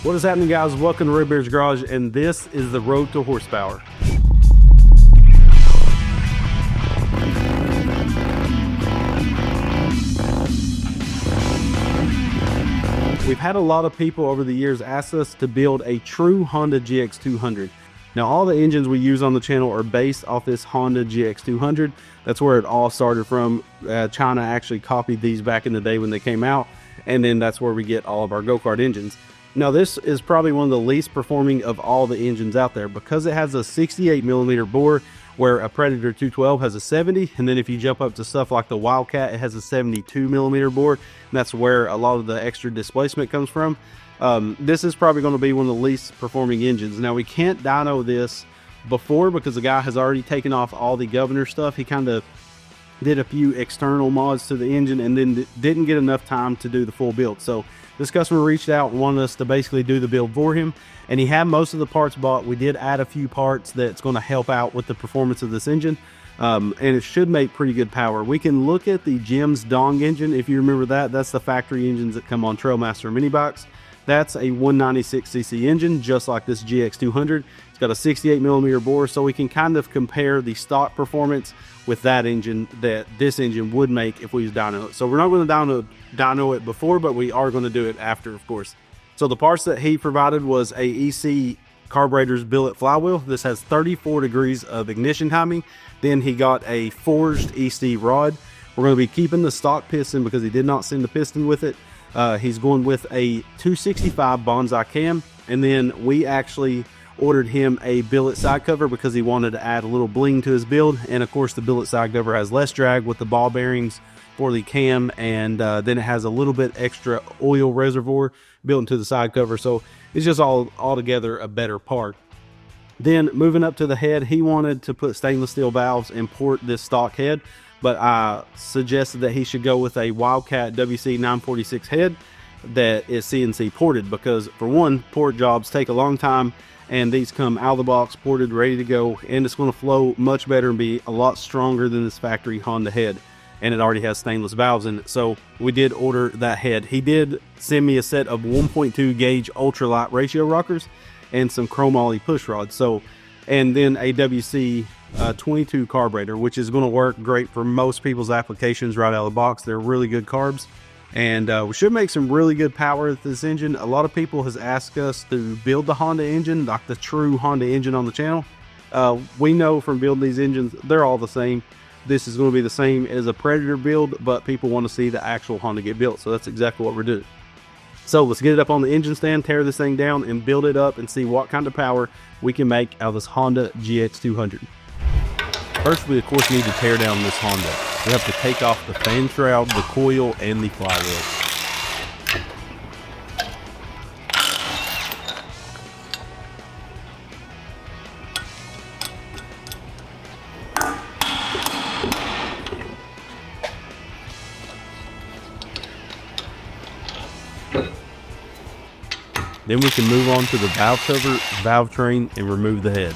What is happening, guys? Welcome to Red Bear's Garage, and this is the road to horsepower. We've had a lot of people over the years ask us to build a true Honda GX200. Now, all the engines we use on the channel are based off this Honda GX200. That's where it all started from. China actually copied these back in the day when they came out, and then that's where we get all of our go-kart engines. Now, this is probably one of the least performing of all the engines out there because it has a 68mm bore, where a Predator 212 has a 70, and then if you jump up to stuff like the Wildcat, it has a 72mm bore, and that's where a lot of the extra displacement comes from. This is probably going to be one of the least performing engines. Now, we can't dyno this before because the guy has already taken off all the governor stuff. He kind of did a few external mods to the engine and then didn't get enough time to do the full build. So this customer reached out and wanted us to basically do the build for him, and he had most of the parts bought. We did add a few parts that's going to help out with the performance of this engine, and it should make pretty good power. We can look at the Jim's Dong engine. If you remember that, that's the factory engines that come on Trailmaster mini bikes. That's a 196cc engine, just like this GX200. It's got a 68mm bore, so we can kind of compare the stock performance with that engine that this engine would make if we use dyno it. So we're not going to dyno it before, but we are going to do it after, of course. So the parts that he provided was a EC carburetor's billet flywheel. This has 34 degrees of ignition timing. Then he got a forged EC rod. We're going to be keeping the stock piston because he did not send the piston with it. He's going with a 265 Banzi cam, and then we actually ordered him a billet side cover because he wanted to add a little bling to his build. And of course, the billet side cover has less drag with the ball bearings for the cam, and then it has a little bit extra oil reservoir built into the side cover, so it's just altogether a better part. Then moving up to the head, he wanted to put stainless steel valves and port this stock head, but I suggested that he should go with a Wildcat WC 946 head that is CNC ported, because for one, port jobs take a long time, and these come out of the box ported, ready to go, and it's going to flow much better and be a lot stronger than this factory Honda head, and it already has stainless valves in it. So we did order that head. He did send me a set of 1.2 gauge ultralight ratio rockers and some chromoly push rods. So, and then a WC 22 carburetor, which is going to work great for most people's applications right out of the box. They're really good carbs, and we should make some really good power with this engine. A lot of people has asked us to build the Honda engine, like the true Honda engine on the channel. We know from building these engines, they're all the same. This is going to be the same as a Predator build, but people want to see the actual Honda get built, so that's exactly what we're doing. So let's get it up on the engine stand, tear this thing down, and build it up and see what kind of power we can make out of this Honda GX200. First, we of course need to tear down this Honda. We have to take off the fan shroud, the coil, and the flywheel. Then we can move on to the valve cover, valve train, and remove the head.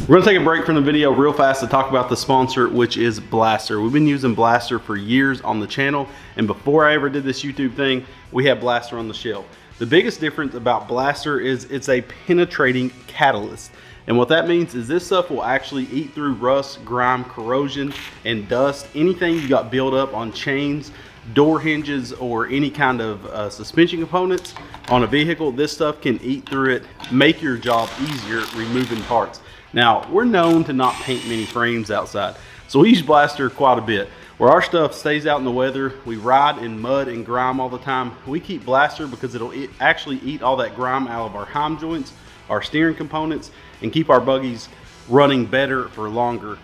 We're going to take a break from the video real fast to talk about the sponsor, which is Blaster. We've been using Blaster for years on the channel, and before I ever did this YouTube thing, we had Blaster on the shelf. The biggest difference about Blaster is it's a penetrating catalyst. And what that means is this stuff will actually eat through rust, grime, corrosion, and dust. Anything you got built up on chains, door hinges, or any kind of suspension components on a vehicle, this stuff can eat through it, make your job easier removing parts. Now, we're known to not paint many frames outside, so we use Blaster quite a bit. Where our stuff stays out in the weather, we ride in mud and grime all the time, we keep Blaster because it'll actually eat all that grime out of our heim joints, our steering components, and keep our buggies running better for longer.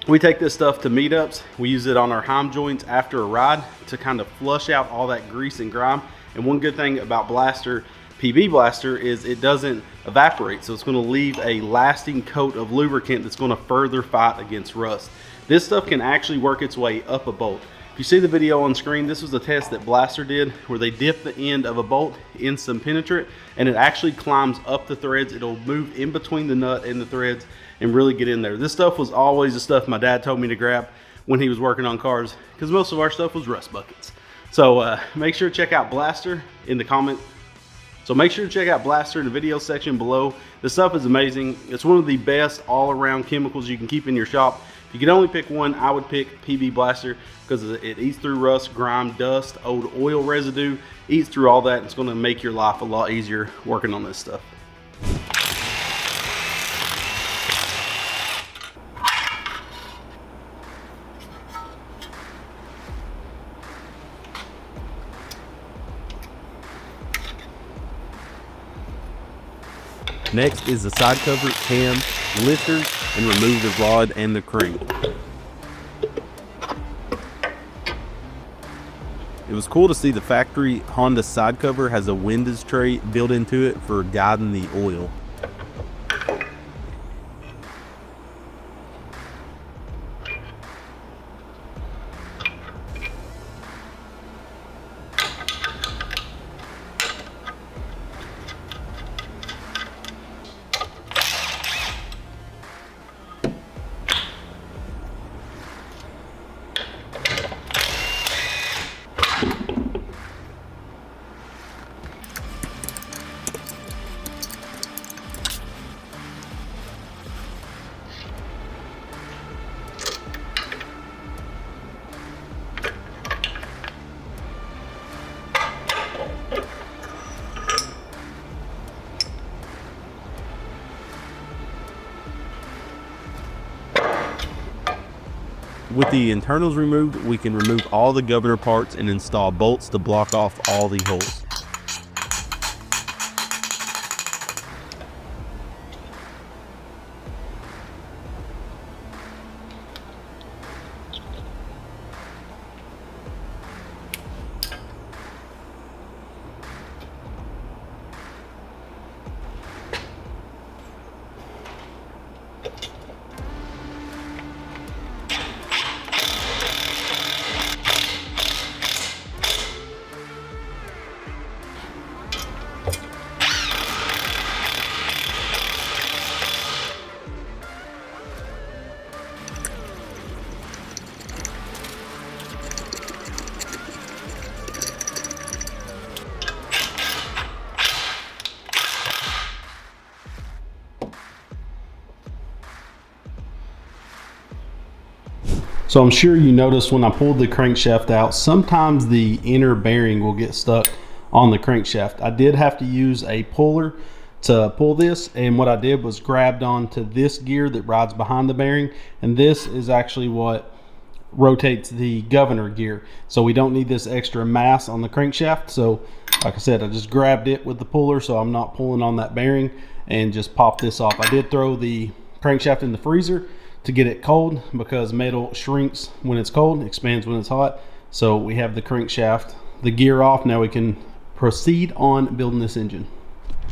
We take this stuff to meetups. We use it on our heim joints after a ride to kind of flush out all that grease and grime. And one good thing about Blaster, PB Blaster, is it doesn't evaporate. So it's going to leave a lasting coat of lubricant that's going to further fight against rust. This stuff can actually work its way up a bolt. If you see the video on screen, this was a test that Blaster did where they dip the end of a bolt in some penetrant and it actually climbs up the threads. It'll move in between the nut and the threads and really get in there. This stuff was always the stuff my dad told me to grab when he was working on cars, because most of our stuff was rust buckets. So make sure to check out Blaster in the comment. So make sure to check out Blaster in the video section below. This stuff is amazing. It's one of the best all-around chemicals you can keep in your shop. If you could only pick one, I would pick PB Blaster, because it eats through rust, grime, dust, old oil residue, eats through all that. It's going to make your life a lot easier working on this stuff. Next is the side cover, cam, lifters, and remove the rod and the crank. It was cool to see the factory Honda side cover has a windows tray built into it for guiding the oil. With the internals removed, we can remove all the governor parts and install bolts to block off all the holes. So I'm sure you noticed when I pulled the crankshaft out, sometimes the inner bearing will get stuck on the crankshaft. I did have to use a puller to pull this, and what I did was grabbed onto this gear that rides behind the bearing, and this is actually what rotates the governor gear. So we don't need this extra mass on the crankshaft. So like I said, I just grabbed it with the puller so I'm not pulling on that bearing, and just pop this off. I did throw the crankshaft in the freezer to get it cold, because metal shrinks when it's cold, expands when it's hot. So we have the crankshaft, the gear off. Now we can proceed on building this engine.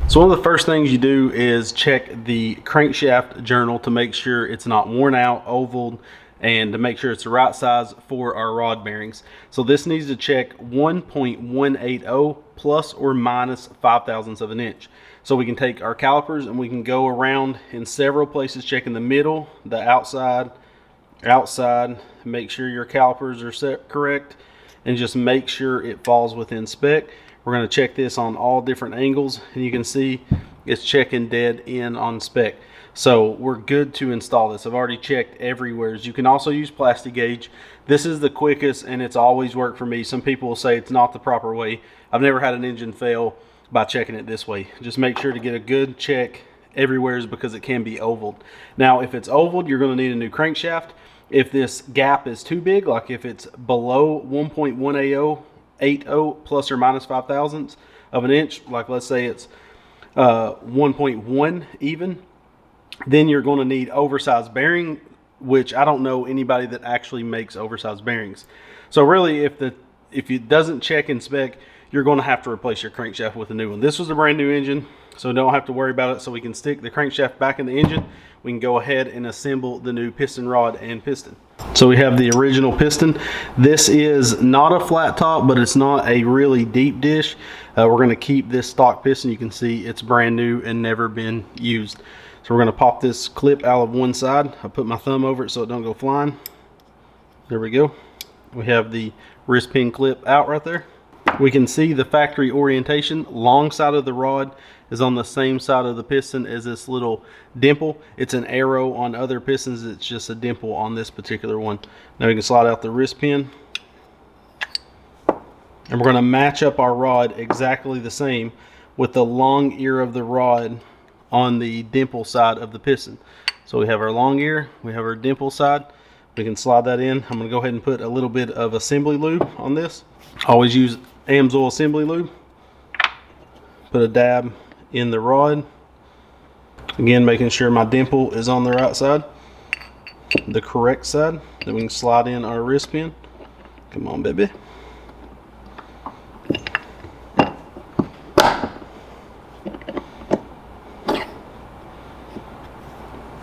So one of the first things you do is check the crankshaft journal to make sure it's not worn out, ovaled, and to make sure it's the right size for our rod bearings. So this needs to check 1.180 plus or minus 5/1000ths of an inch. So we can take our calipers and we can go around in several places, checking the middle, the outside, make sure your calipers are set correct, and just make sure it falls within spec. We're going to check this on all different angles, and you can see it's checking dead in on spec. So we're good to install this. I've already checked everywhere. You can also use plastic gauge. This is the quickest, and it's always worked for me. Some people will say it's not the proper way. I've never had an engine fail by checking it this way. Just make sure to get a good check everywhere, because it can be ovaled. Now if it's ovaled, you're going to need a new crankshaft. If this gap is too big, like if it's below 1.180 plus or minus 5/1000ths of an inch, like let's say it's 1.1 even, then you're going to need oversized bearing, which I don't know anybody that actually makes oversized bearings. So really, if it doesn't check in spec, you're going to have to replace your crankshaft with a new one. This was a brand new engine, so don't have to worry about it. So we can stick the crankshaft back in the engine. We can go ahead and assemble the new piston rod and piston. So we have the original piston. This is not a flat top, but it's not a really deep dish. We're going to keep this stock piston. You can see it's brand new and never been used. So we're going to pop this clip out of one side. I put my thumb over it so it don't go flying. There we go. We have the wrist pin clip out right there. We can see the factory orientation. Long side of the rod is on the same side of the piston as this little dimple. It's an arrow on other pistons. It's just a dimple on this particular one. Now we can slide out the wrist pin. And we're going to match up our rod exactly the same with the long ear of the rod on the dimple side of the piston. So we have our long ear, we have our dimple side. We can slide that in. I'm going to go ahead and put a little bit of assembly lube on this. Always use Amsoil assembly lube. Put a dab in the rod. Again, making sure my dimple is on the right side, the correct side. Then we can slide in our wrist pin. Come on, baby.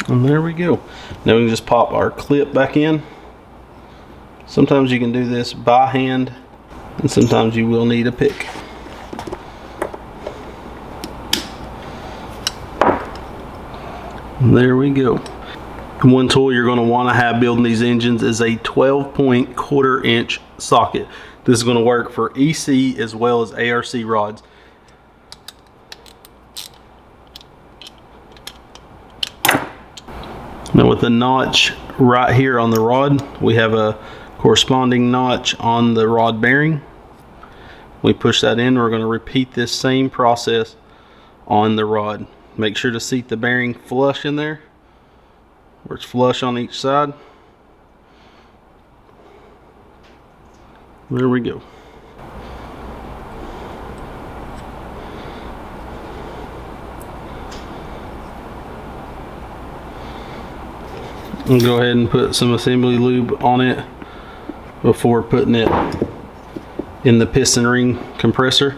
And there we go. Now we can just pop our clip back in. Sometimes you can do this by hand, and sometimes you will need a pick. And there we go. One tool you're going to want to have building these engines is a 12-point 1/4 inch socket. This is going to work for EC as well as ARC rods. Now with the notch right here on the rod, we have a corresponding notch on the rod bearing. We push that in. We're going to repeat this same process on the rod. Make sure to seat the bearing flush in there, where it's flush on each side. There we go. And go ahead and put some assembly lube on it before putting it in the piston ring compressor.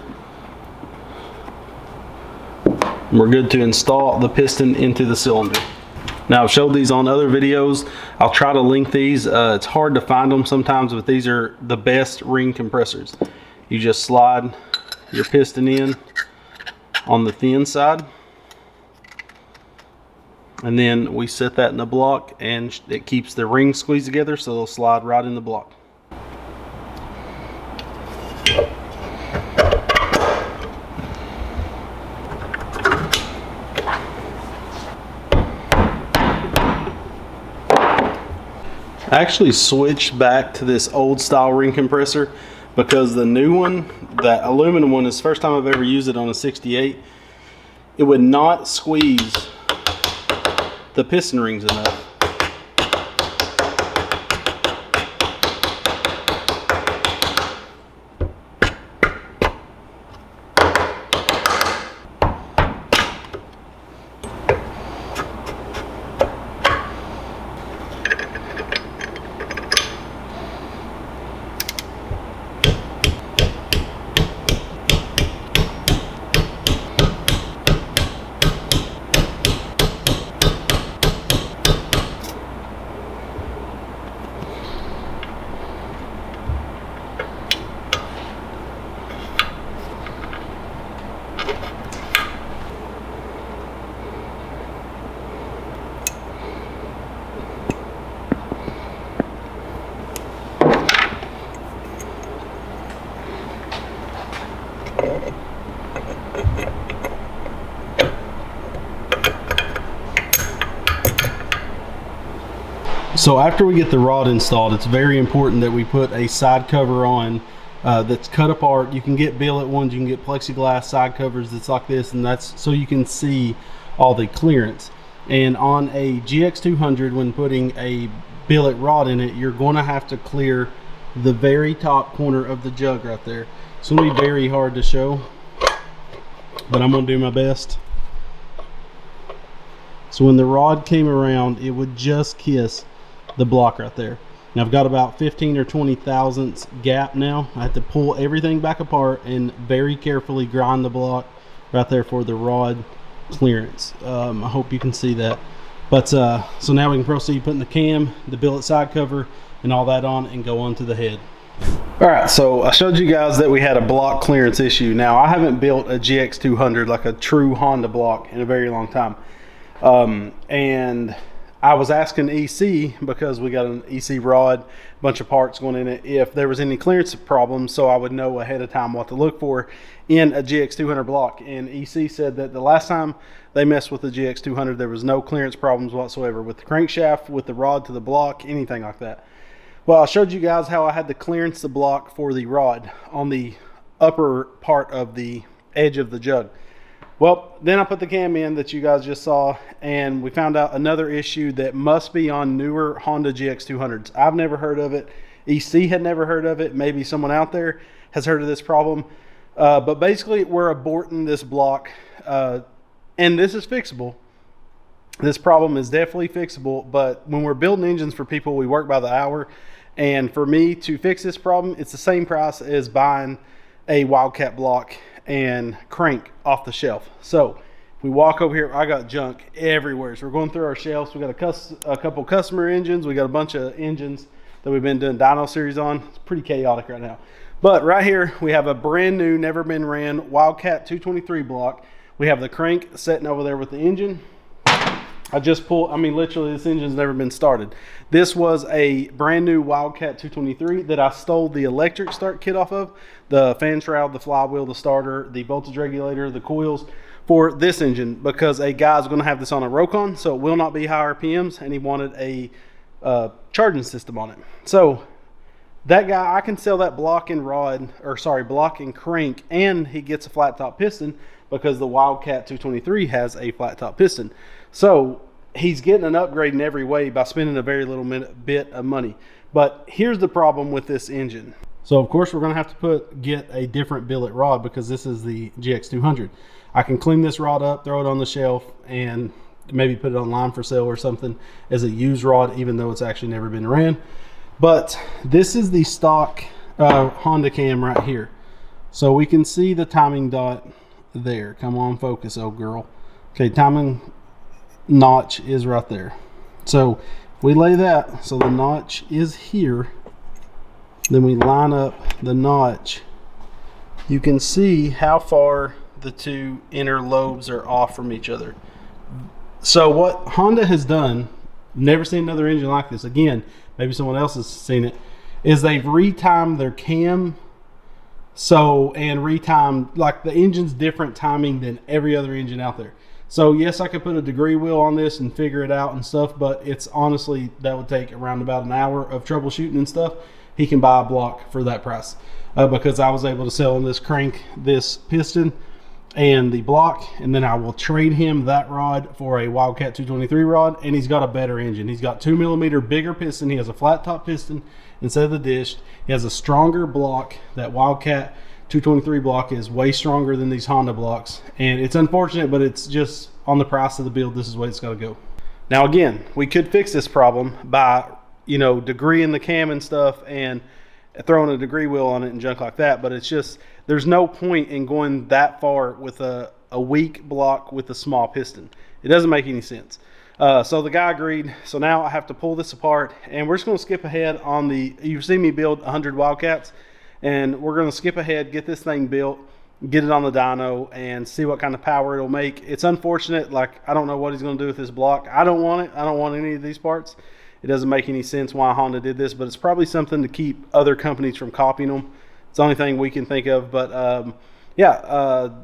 And we're good to install the piston into the cylinder. Now, I've showed these on other videos. I'll try to link these. It's hard to find them sometimes, but these are the best ring compressors. You just slide your piston in on the thin side, and then we set that in the block, and it keeps the rings squeezed together, so they'll slide right in the block. I actually switched back to this old style ring compressor because the new one, that aluminum one, is the first time I've ever used it on a 68. It would not squeeze the piston rings enough. So after we get the rod installed, it's very important that we put a side cover on that's cut apart. You can get billet ones, you can get plexiglass side covers that's like this, and that's so you can see all the clearance. And on a GX200, when putting a billet rod in it, you're going to have to clear the very top corner of the jug right there. It's going to be very hard to show, but I'm going to do my best. So when the rod came around, it would just kiss the block right there. Now I've got about 15 or 20 thousandths gap now. I have to pull everything back apart and very carefully grind the block right there for the rod clearance. I hope you can see that. But so now we can proceed putting the cam, the billet side cover, and all that on, and go on to the head. All right, so I showed you guys that we had a block clearance issue. Now I haven't built a GX200 like a true Honda block in a very long time, and I was asking EC, because we got an EC rod, a bunch of parts going in it, if there was any clearance problems, so I would know ahead of time what to look for in a GX200 block. And EC said that the last time they messed with the GX200, there was no clearance problems whatsoever with the crankshaft, with the rod to the block, anything like that. Well, I showed you guys how I had to clearance the block for the rod on the upper part of the edge of the jug. Well, then I put the cam in that you guys just saw, and we found out another issue that must be on newer Honda GX200s. I've never heard of it. EC had never heard of it. Maybe someone out there has heard of this problem. But basically, we're aborting this block, and this is fixable. This problem is definitely fixable, but when we're building engines for people, we work by the hour. And for me to fix this problem, it's the same price as buying a Wildcat block and crank off the shelf. So if we walk over here, I got junk everywhere. So we're going through our shelves. We got a couple customer engines. We got a bunch of engines that we've been doing dyno series on. It's pretty chaotic right now. But right here, we have a brand new, never been ran Wildcat 223 block. We have the crank sitting over there with the engine. I just pulled, I mean, literally this engine's never been started. This was a brand new Wildcat 223 that I stole the electric start kit off of. The fan shroud, the flywheel, the starter, the voltage regulator, the coils for this engine, because a guy's gonna have this on a Rokon, so it will not be high RPMs, and he wanted a charging system on it. So that guy, I can sell that block and rod, or sorry, block and crank, and he gets a flat top piston because the Wildcat 223 has a flat top piston. So he's getting an upgrade in every way by spending a very little bit of money. But here's the problem with this engine. So of course we're going to have to get a different billet rod, because this is the GX200. I can clean this rod up, throw it on the shelf, and maybe put it online for sale or something as a used rod, even though it's actually never been ran. But this is the stock Honda cam right here. So we can see the timing dot there. Come on, focus, oh girl. Okay, timing notch is right there. So we lay that so the notch is here, then we line up the notch. You can see how far the two inner lobes are off from each other. So what Honda has done, never seen another engine like this, again, maybe someone else has seen it, is they've retimed their cam. So, and retimed, like the engine's different timing than every other engine out there. So yes, I could put a degree wheel on this and figure it out and stuff, but it's honestly, that would take around about an hour of troubleshooting and stuff. He can buy a block for that price, because I was able to sell him this crank, this piston, and the block, and then I will trade him that rod for a Wildcat 223 rod, and he's got a better engine. He's got 2mm bigger piston. He has a flat top piston instead of the dished. He has a stronger block. That Wildcat 223 block is way stronger than these Honda blocks, and it's unfortunate, but it's just on the price of the build. This is the way it's got to go. Now again, we could fix this problem by, you know, degreeing the cam and stuff and throwing a degree wheel on it and junk like that, but it's just, there's no point in going that far with a weak block with a small piston. It doesn't make any sense. So the guy agreed. So now I have to pull this apart, and we're just going to skip ahead on the, you've seen me build 100 Wildcats, and we're going to skip ahead, get this thing built, get it on the dyno, and see what kind of power it'll make. It's unfortunate, like, I don't know what he's going to do with this block. I don't want it. I don't want any of these parts. It doesn't make any sense why Honda did this, but it's probably something to keep other companies from copying them. It's the only thing we can think of. But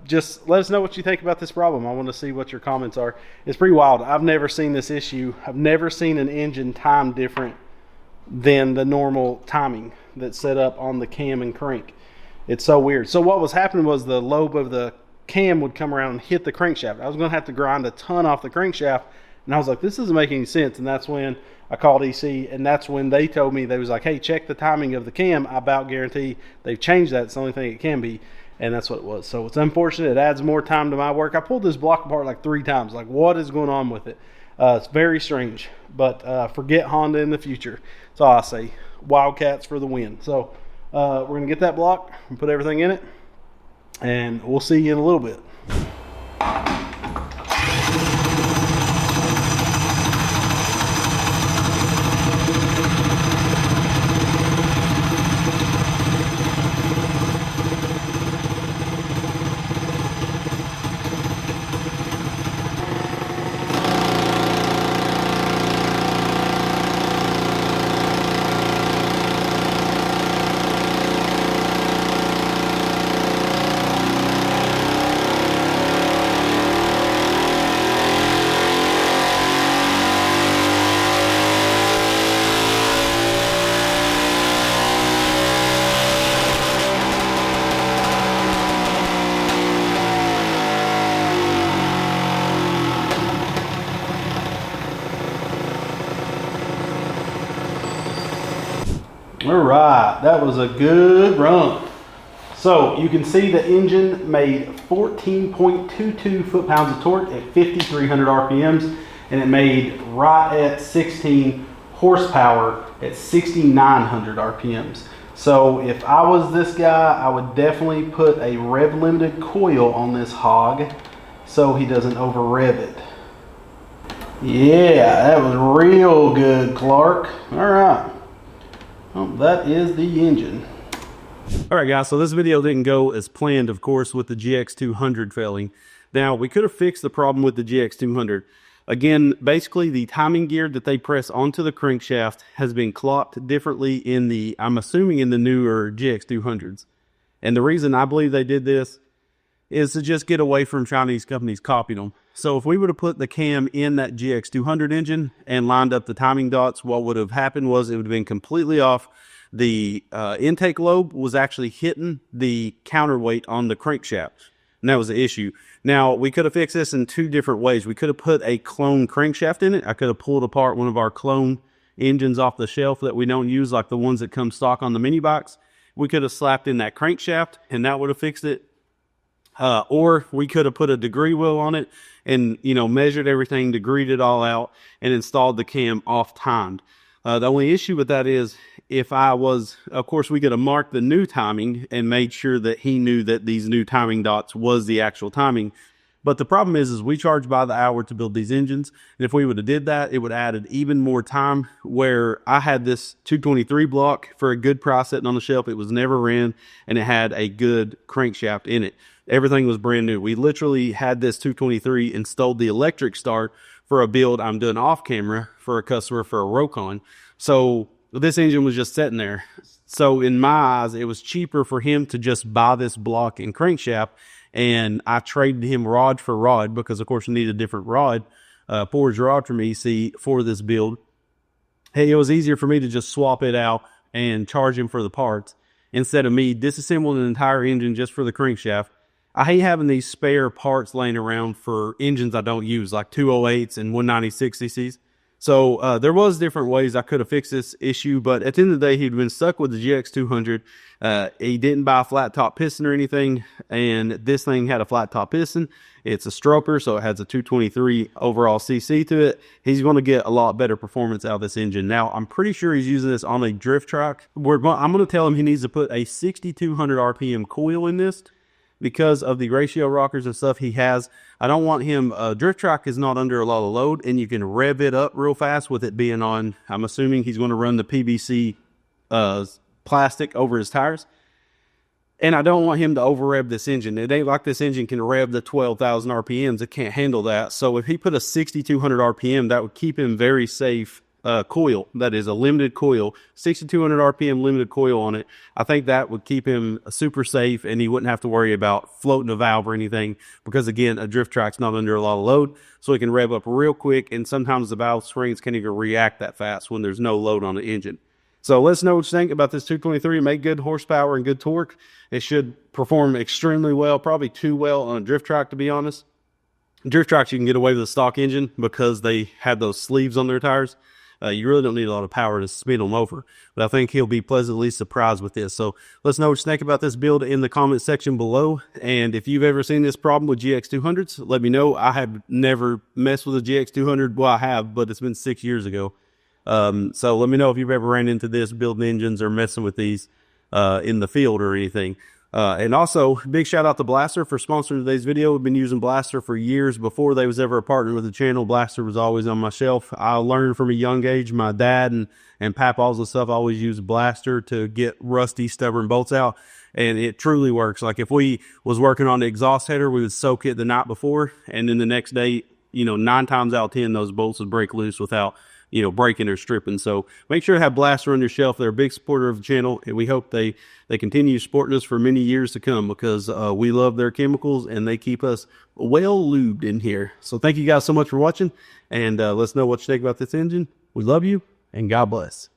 just let us know what you think about this problem. I want to see what your comments are. It's pretty wild. I've never seen this issue. I've never seen an engine time different than the normal timing that's set up on the cam and crank. It's so weird. So what was happening was the lobe of the cam would come around and hit the crankshaft. I was going to have to grind a ton off the crankshaft, and I was like, this doesn't make any sense. And that's when I called EC, and that's when they told me, they was like, hey, check the timing of the cam. I about guarantee they've changed that. It's the only thing it can be. And that's what it was. So it's unfortunate. It adds more time to my work. I pulled this block apart like 3 times. Like, what is going on with it? It's very strange. But forget Honda in the future. That's all I say. Wildcats for the win. So we're going to get that block and put everything in it. And we'll see you in a little bit. right, that was a good run. So you can see the engine made 14.22 foot-pounds of torque at 5,300 RPMs, and it made right at 16 horsepower at 6,900 RPMs. So if I was this guy, I would definitely put a rev limited coil on this hog so he doesn't over rev it. Yeah, that was real good, Clark. All right, well, that is the engine. All right, guys, so this video didn't go as planned, of course, with the GX200 failing. Now, we could have fixed the problem with the GX200. Again, basically, the timing gear that they press onto the crankshaft has been clocked differently in the, I'm assuming, in the newer GX200s. And the reason I believe they did this is to just get away from Chinese companies copying them. So if we would have put the cam in that GX200 engine and lined up the timing dots, what would have happened was it would have been completely off. The intake lobe was actually hitting the counterweight on the crankshaft, and that was the issue. Now, we could have fixed this in two different ways. We could have put a clone crankshaft in it. I could have pulled apart one of our clone engines off the shelf that we don't use, like the ones that come stock on the mini box. We could have slapped in that crankshaft, and that would have fixed it. Or we could have put a degree wheel on it and, you know, measured everything, degreed it all out, and installed the cam off-timed. The only issue with that is, if I was, of course, we could have marked the new timing and made sure that he knew that these new timing dots was the actual timing. But the problem is we charge by the hour to build these engines. And if we would have did that, it would have added even more time, where I had this 223 block for a good price sitting on the shelf. It was never ran, and it had a good crankshaft in it. Everything was brand new. We literally had this 223 installed the electric start for a build I'm doing off camera for a customer for a Rokon. So this engine was just sitting there. So in my eyes, it was cheaper for him to just buy this block and crankshaft, and I traded him rod for rod because, of course, you need a different rod, forged rod from EC for this build. Hey, it was easier for me to just swap it out and charge him for the parts instead of me disassembling an entire engine just for the crankshaft. I hate having these spare parts laying around for engines I don't use, like 208s and 196 cc's. So there was different ways I could have fixed this issue, but at the end of the day, he'd been stuck with the GX200. He didn't buy a flat top piston or anything, and this thing had a flat top piston. It's a stroper, so it has a 223 overall cc to it. He's going to get a lot better performance out of this engine. Now, I'm pretty sure he's using this on a drift track. I'm going to tell him he needs to put a 6,200 RPM coil in this, because of the ratio rockers and stuff he has. I don't want him, drift track is not under a lot of load, and you can rev it up real fast with it being on, I'm assuming he's going to run the PVC plastic over his tires. And I don't want him to over rev this engine. It ain't like this engine can rev the 12,000 RPMs. It can't handle that. So if he put a 6,200 RPM, that would keep him very safe. Coil, that is a limited coil, 6,200 RPM limited coil on it. I think that would keep him super safe, and he wouldn't have to worry about floating a valve or anything, because again, a drift track's not under a lot of load, so he can rev up real quick, and sometimes the valve springs can't even react that fast when there's no load on the engine. So let us know what you think about this 223. Make good horsepower and good torque. It should perform extremely well, probably too well on a drift track, to be honest. Drift tracks, you can get away with a stock engine because they have those sleeves on their tires. You really don't need a lot of power to speed them over, but I think he'll be pleasantly surprised with this. So let us know what you think about this build in the comment section below. And if you've ever seen this problem with GX200s, let me know. I have never messed with a GX200. Well, I have, but it's been 6 years ago. So let me know if you've ever ran into this building engines or messing with these in the field or anything. And also, big shout out to Blaster for sponsoring today's video. We've been using Blaster for years before they was ever a partner with the channel. Blaster was always on my shelf. I learned from a young age. My dad and papaws and stuff always used Blaster to get rusty, stubborn bolts out. And it truly works. Like if we was working on the exhaust header, we would soak it the night before. And then the next day, you know, 9 times out of 10, those bolts would break loose without, you know, breaking or stripping. So make sure to have Blaster on your shelf. They're a big supporter of the channel, and we hope they continue supporting us for many years to come, because we love their chemicals and they keep us well lubed in here. So thank you guys so much for watching, and let us know what you think about this engine. We love you, and God bless.